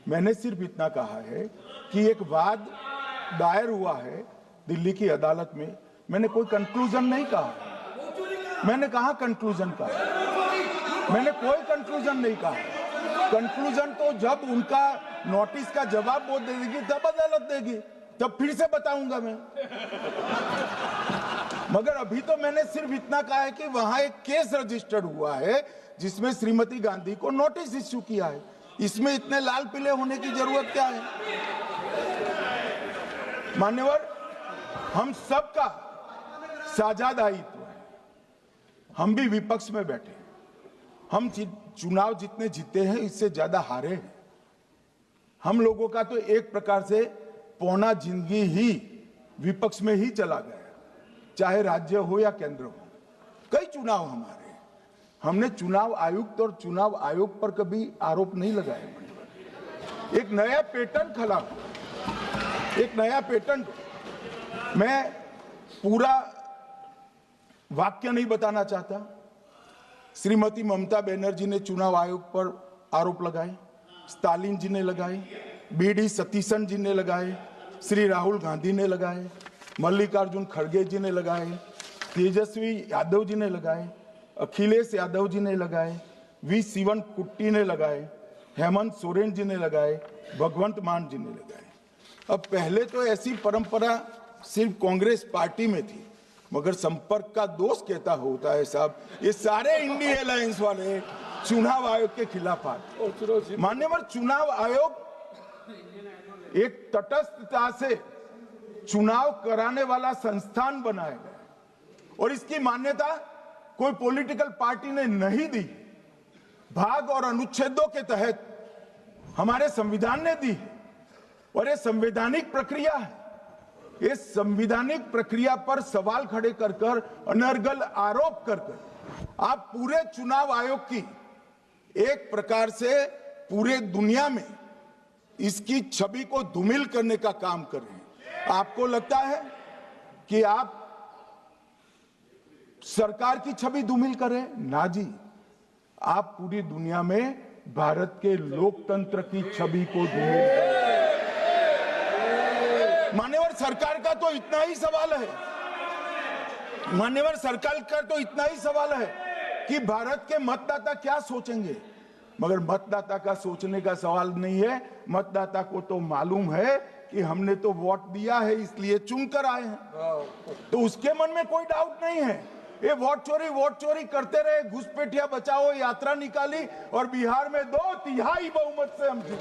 मैंने सिर्फ इतना कहा है कि एक वाद दायर हुआ है दिल्ली की अदालत में। मैंने कोई कंक्लूजन नहीं कहा। मैंने कहा कंक्लूजन का, मैंने कोई कंक्लूजन नहीं कहा। कंक्लूजन तो जब उनका नोटिस का जवाब वो दे देगी तब अदालत देगी, तब फिर से बताऊंगा मैं। मगर अभी तो मैंने सिर्फ इतना कहा है कि वहां एक केस रजिस्टर्ड हुआ है जिसमें श्रीमती गांधी को नोटिस इश्यू किया है। इसमें इतने लाल पीले होने की जरूरत क्या है? मान्यवर, हम सबका साझा दायित्व है। हम भी विपक्ष में बैठे, हम चुनाव जितने जीते हैं इससे ज्यादा हारे हैं। हम लोगों का तो एक प्रकार से पौना जिंदगी ही विपक्ष में ही चला गया, चाहे राज्य हो या केंद्र हो। कई चुनाव हमारे, हमने चुनाव आयुक्त और चुनाव आयोग पर कभी आरोप नहीं लगाए। एक नया पैटर्न खड़ा, एक नया पैटर्न। मैं पूरा वाक्य नहीं बताना चाहता। श्रीमती ममता बनर्जी ने चुनाव आयोग पर आरोप लगाए, स्टालिन जी ने लगाए, बीडी सतीशन जी ने लगाए, श्री राहुल गांधी ने लगाए, मल्लिकार्जुन खड़गे जी ने लगाए, तेजस्वी यादव जी ने लगाए, अखिलेश यादव जी ने लगाए, वी शिवन कुट्टी ने लगाए, हेमंत सोरेन जी ने लगाए, भगवंत मान जी ने लगाए। अब पहले तो ऐसी परंपरा सिर्फ कांग्रेस पार्टी में थी, मगर संपर्क का दोष कहता होता है साहब, ये सारे इंडिया अलायंस वाले चुनाव आयोग के खिलाफ आते। मान्यवर, चुनाव आयोग एक तटस्थता से चुनाव कराने वाला संस्थान बनाया गया और इसकी मान्यता कोई पॉलिटिकल पार्टी ने नहीं दी। भाग और अनुच्छेदों के तहत हमारे संविधान ने दी और ये संवैधानिक प्रक्रिया है। इस संवैधानिक प्रक्रिया पर सवाल खड़े कर कर, अनर्गल आरोप कर कर आप पूरे चुनाव आयोग की एक प्रकार से पूरे दुनिया में इसकी छवि को धूमिल करने का काम कर रहे हैं। आपको लगता है कि आप सरकार की छवि धूमिल करें? ना जी, आप पूरी दुनिया में भारत के लोकतंत्र की छवि को धूमिल करें। मान्यवर, सरकार का तो इतना ही सवाल है, मान्यवर सरकार का तो इतना ही सवाल है कि भारत के मतदाता क्या सोचेंगे। मगर मतदाता का सोचने का सवाल नहीं है। मतदाता को तो मालूम है कि हमने तो वोट दिया है इसलिए चुनकर आए हैं, तो उसके मन में कोई डाउट नहीं है। ये वोट चोरी करते रहे, घुसपैठिया बचाओ यात्रा निकाली और बिहार में 2/3 बहुमत से हम जीते।